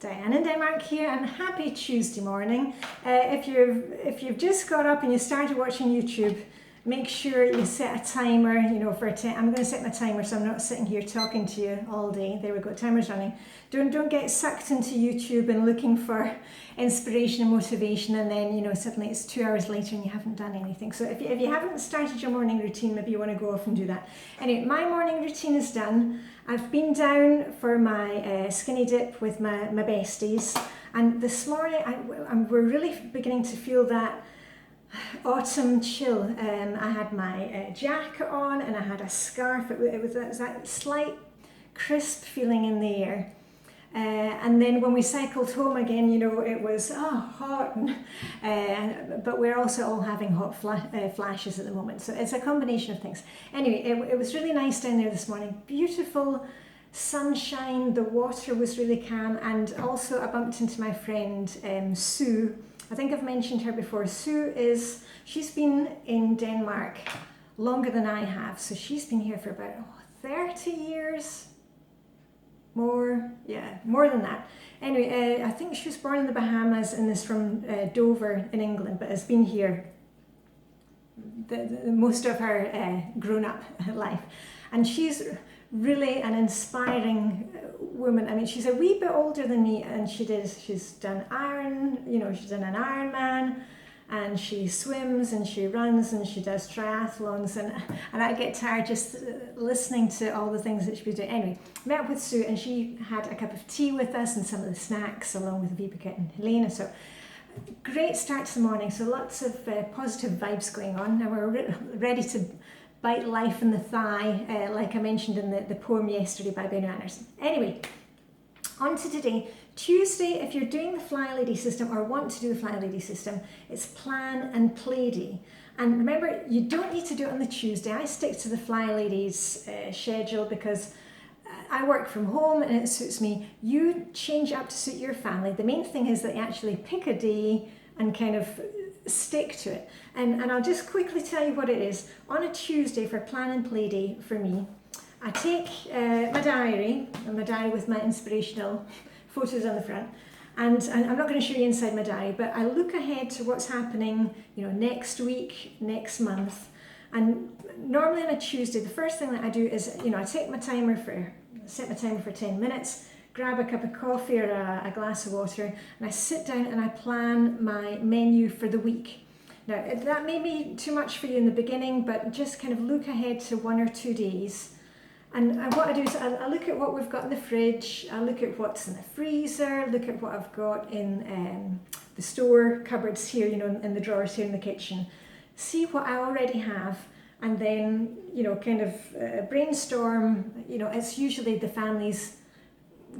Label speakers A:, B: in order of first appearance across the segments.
A: Diane in Denmark here, and happy Tuesday morning. If you've just got up and you started watching YouTube, make sure you set a timer, for I'm going to set my timer so I'm not sitting here talking to you all day. There we go, timer's running. Don't get sucked into YouTube and looking for inspiration and motivation, and then, suddenly it's 2 hours later and you haven't done anything. So if you haven't started your morning routine, maybe you want to go off and do that. Anyway, my morning routine is done. I've been down for my skinny dip with my besties, and this morning we're really beginning to feel that autumn chill. I had my jacket on and I had a scarf. It was that slight crisp feeling in the air. And then when we cycled home again, it was hot, but we're also all having hot flashes at the moment. So it's a combination of things. Anyway, it was really nice down there this morning. Beautiful sunshine, the water was really calm, and also I bumped into my friend Sue. I think I've mentioned her before. She's been in Denmark longer than I have. So she's been here for about 30 years. More than that. Anyway, I think she was born in the Bahamas and is from Dover in England, but has been here the most of her grown-up life. And she's really an inspiring woman. I mean, she's a wee bit older than me, and she's done she's done an Ironman, and she swims and she runs and she does triathlons, and I get tired just listening to all the things that she's doing. Anyway, met up with Sue, and she had a cup of tea with us and some of the snacks along with Vibeke and Helena. So great start to the morning. So lots of positive vibes going on, and we're ready to bite life in the thigh, like I mentioned in the poem yesterday by Benno Anderson. Anyway, on to today. Tuesday, if you're doing the Flylady system or want to do the Flylady system, it's plan and play day. And remember, you don't need to do it on the Tuesday. I stick to the Flylady's schedule because I work from home and it suits me. You change it up to suit your family. The main thing is that you actually pick a day and kind of stick to it. And I'll just quickly tell you what it is. On a Tuesday for plan and play day for me, I take my diary with my inspirational photos on the front, and I'm not going to show you inside my diary, but I look ahead to what's happening, next week, next month. And normally on a Tuesday, the first thing that I do is, I set my timer for 10 minutes, grab a cup of coffee or a glass of water, and I sit down and I plan my menu for the week. Now, that may be too much for you in the beginning, but just kind of look ahead to 1 or 2 days. And what I do is I look at what we've got in the fridge, I look at what's in the freezer, look at what I've got in the store cupboards here, in the drawers here in the kitchen. See what I already have, and then, kind of brainstorm. It's usually the family's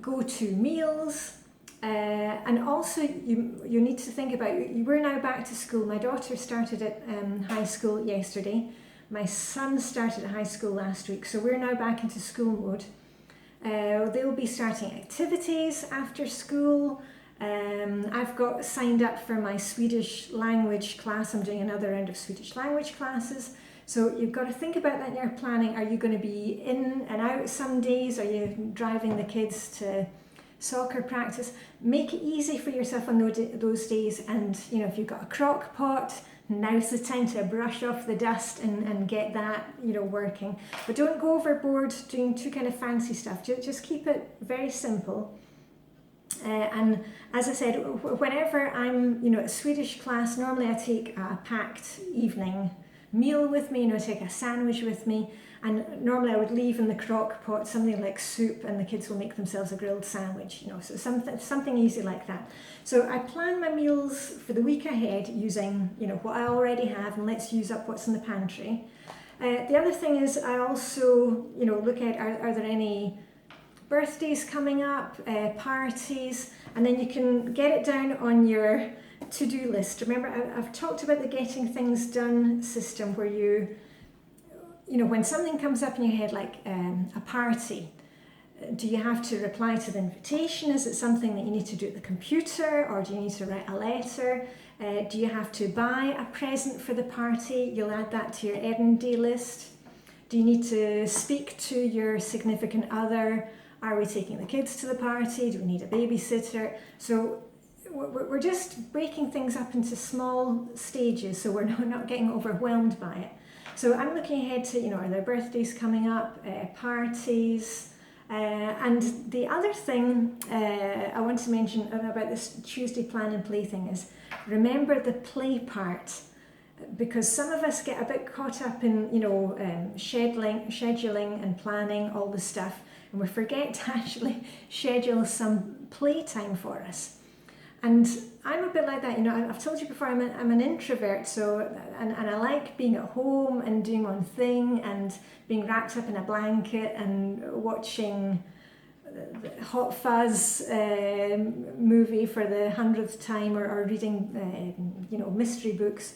A: go-to meals. And also you need to think about, we're now back to school. My daughter started at high school yesterday. My son started at high school last week, so we're now back into school mode. They'll be starting activities after school. I've got signed up for my Swedish language class. I'm doing another round of Swedish language classes. So you've got to think about that in your planning. Are you going to be in and out some days? Are you driving the kids to soccer practice? Make it easy for yourself on those days. And if you've got a crock pot, now's the time to brush off the dust and get that working. But don't go overboard doing too kind of fancy stuff. Just keep it very simple. And as I said, whenever I'm at Swedish class, normally I take a packed evening meal with me. I take a sandwich with me, and normally I would leave in the crock pot something like soup, and the kids will make themselves a grilled sandwich, so something easy like that. So I plan my meals for the week ahead using what I already have, and let's use up what's in the pantry. The other thing is I also look at, are there any birthdays coming up, parties, and then you can get it down on your to-do list. Remember, I've talked about the getting things done system, where when something comes up in your head, like a party, do you have to reply to the invitation? Is it something that you need to do at the computer, or do you need to write a letter? Do you have to buy a present for the party? You'll add that to your errand day list. Do you need to speak to your significant other Are we taking the kids to the party? Do we need a babysitter? So we're just breaking things up into small stages so we're not getting overwhelmed by it. So I'm looking ahead to, are there birthdays coming up, parties, and the other thing I want to mention about this Tuesday plan and play thing is remember the play part, because some of us get a bit caught up in, scheduling and planning all the stuff, and we forget to actually schedule some playtime for us. And I'm a bit like that, I've told you before, I'm an introvert, so, and I like being at home and doing my own thing and being wrapped up in a blanket and watching the Hot Fuzz movie for the 100th time, or reading, mystery books.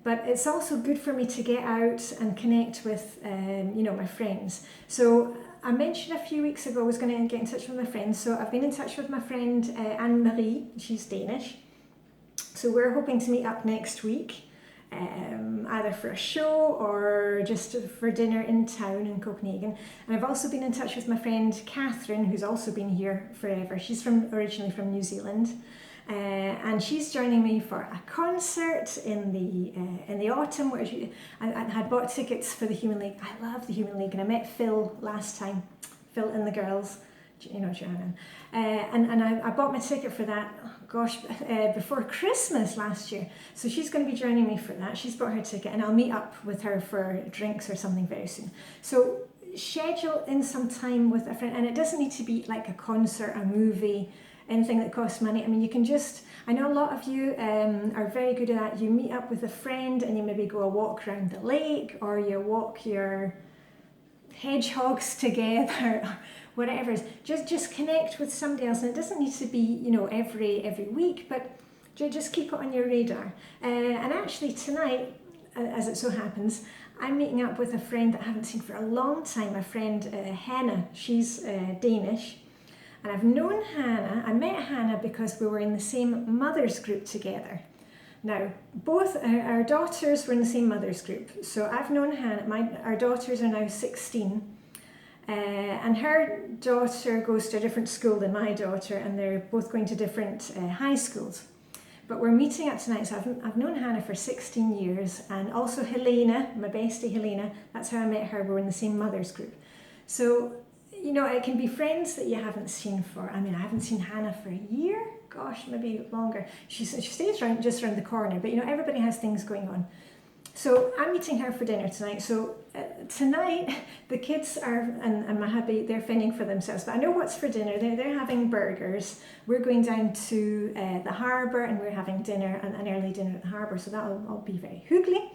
A: But it's also good for me to get out and connect with, my friends. So I mentioned a few weeks ago I was going to get in touch with my friends. So I've been in touch with my friend Anne-Marie. She's Danish. So we're hoping to meet up next week, either for a show or just for dinner in town in Copenhagen. And I've also been in touch with my friend Catherine, who's also been here forever. She's originally from New Zealand. And she's joining me for a concert in the autumn, where I had bought tickets for the Human League. I love the Human League, and I met Phil last time, Phil and the girls, Joanna. And I bought my ticket for that, before Christmas last year. So she's going to be joining me for that. She's bought her ticket, and I'll meet up with her for drinks or something very soon. So schedule in some time with a friend, and it doesn't need to be like a concert, a movie, anything that costs money. I mean, you can just, I know a lot of you are very good at that. You meet up with a friend and you maybe go a walk around the lake, or you walk your hedgehogs together, or whatever it is. Just connect with somebody else, and it doesn't need to be, every week, but just keep it on your radar. And actually tonight, as it so happens, I'm meeting up with a friend that I haven't seen for a long time, my friend Hannah. She's Danish. And I've known Hannah, I met Hannah because we were in the same mothers group together. Now, both our daughters were in the same mothers group. So I've known Hannah, our daughters are now 16. And her daughter goes to a different school than my daughter, and they're both going to different high schools. But we're meeting up tonight, so I've known Hannah for 16 years, and also Helena, my bestie Helena, that's how I met her, we were in the same mothers group. So, it can be friends that you haven't seen for, I haven't seen Hannah for a year, maybe longer. She stays just around the corner, but everybody has things going on. So I'm meeting her for dinner tonight. So tonight, the kids are, and my hubby, they're fending for themselves, but I know what's for dinner. They're having burgers. We're going down to the harbour, and we're having dinner, an early dinner at the harbour, so that'll all be very hoogly.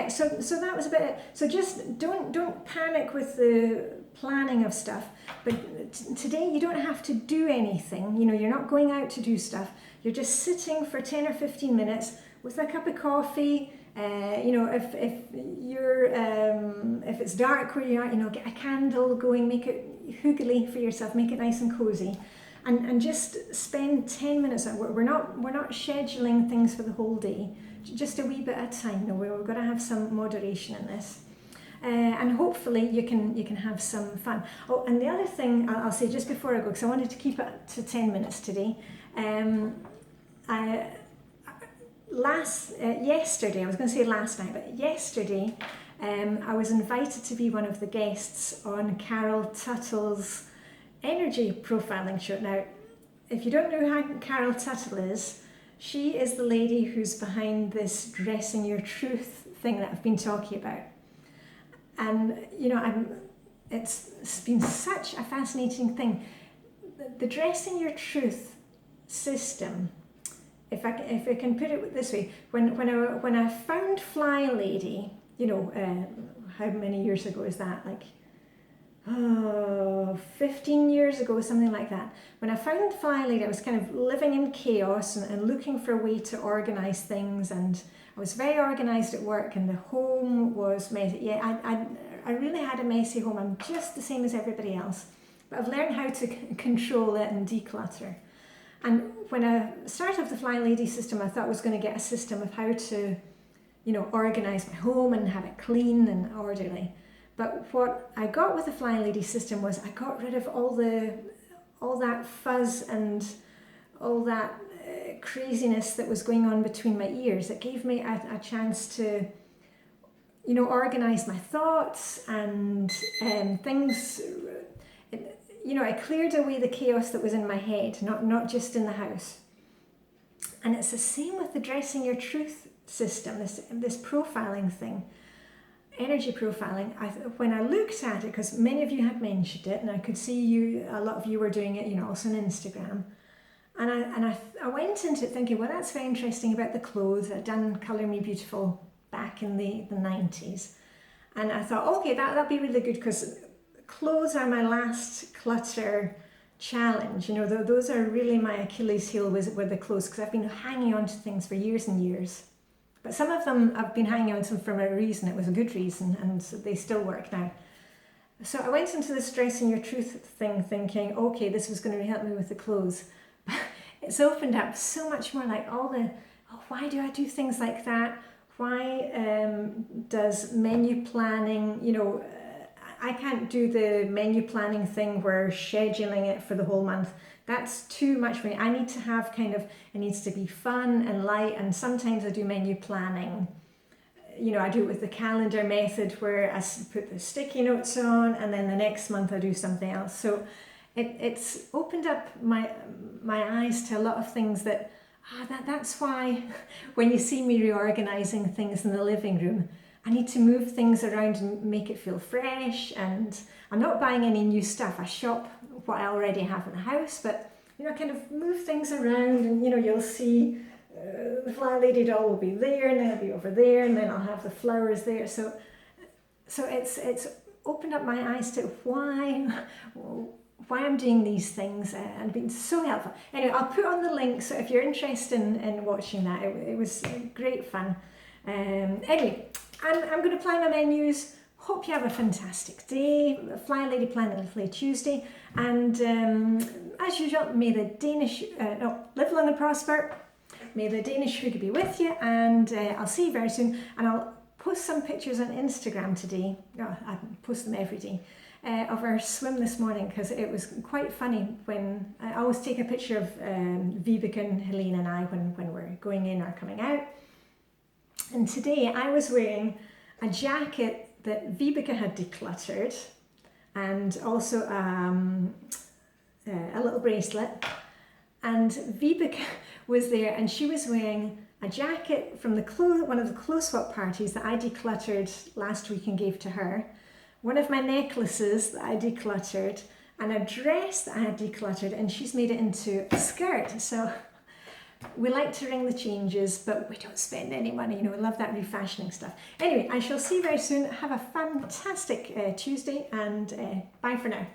A: So that was a bit. So just don't panic with the planning of stuff. But today you don't have to do anything. You're not going out to do stuff. You're just sitting for 10 or 15 minutes with a cup of coffee. If you're if it's dark where you are, get a candle going. Make it hoogly for yourself. Make it nice and cozy. And just spend 10 minutes. We're not scheduling things for the whole day. Just a wee bit at a time. We're going to have some moderation in this, and hopefully you can have some fun. Oh, and the other thing I'll say just before I go, because I wanted to keep it to 10 minutes today. Yesterday, I was going to say last night, but yesterday, I was invited to be one of the guests on Carol Tuttle's energy profiling show. Now, if you don't know who Carol Tuttle is, she is the lady who's behind this Dressing Your Truth thing that I've been talking about. And, it's been such a fascinating thing. The Dressing Your Truth system, if I can put it this way, when I found Flylady, how many years ago is that? 15 years ago, something like that. When I found Flylady, I was kind of living in chaos and looking for a way to organise things, and I was very organised at work, and the home was messy. Yeah, I really had a messy home. I'm just the same as everybody else, but I've learned how to control it and declutter. And when I started off the Flylady system, I thought I was going to get a system of how to, organise my home and have it clean and orderly. But what I got with the Flylady system was I got rid of all that fuzz and all that craziness that was going on between my ears. It gave me a chance to, you know, organize my thoughts and things. You know, I cleared away the chaos that was in my head, not just in the house. And it's the same with the Dressing Your Truth system, this profiling thing, energy profiling. When I looked at it, because many of you had mentioned it, and I could see a lot of you were doing it, you know, also on Instagram. And I went into it thinking, well, that's very interesting about the clothes. I'd done Colour Me Beautiful back in the 90s. And I thought, okay, that'll be really good, because clothes are my last clutter challenge. You know, those are really my Achilles heel with the clothes, because I've been hanging on to things for years and years. But some of them I've been hanging on to them for a reason. It was a good reason, and they still work now. So I went into this Dressing Your Truth thing thinking, okay, this was going to help me with the clothes. But it's opened up so much more, like why do I do things like that? Why does menu planning, you know, I can't do the menu planning thing where scheduling it for the whole month. That's too much for me. I need to have it needs to be fun and light, and sometimes I do menu planning. You know, I do it with the calendar method where I put the sticky notes on, and then the next month I do something else. So it's opened up my eyes to a lot of things that's why when you see me reorganizing things in the living room, I need to move things around and make it feel fresh. And I'm not buying any new stuff. I shop what I already have in the house, but, you know, kind of move things around, and, you know, you'll see the Flylady doll will be there, and then it'll be over there, and then I'll have the flowers there. So it's opened up my eyes to why I'm doing these things, and been so helpful. Anyway, I'll put on the link, so if you're interested in watching that, it was great fun. Anyway, I'm going to plan my menus. Hope you have a fantastic day. Flylady Planet Little Tuesday. And as usual, may the live long and prosper. May the Danish Hygge be with you. And I'll see you very soon. And I'll post some pictures on Instagram today. Oh, I post them every day. Of our swim this morning, because it was quite funny when I always take a picture of Vibeke and Helene and I when we're going in or coming out. And today I was wearing a jacket that Vibeke had decluttered, and also a little bracelet. And Vibeke was there, and she was wearing a jacket from one of the clothes swap parties that I decluttered last week and gave to her, one of my necklaces that I decluttered, and a dress that I had decluttered, and she's made it into a skirt. So we like to ring the changes, but we don't spend any money. You know, we love that refashioning stuff. Anyway, I shall see you very soon. Have a fantastic Tuesday, and bye for now.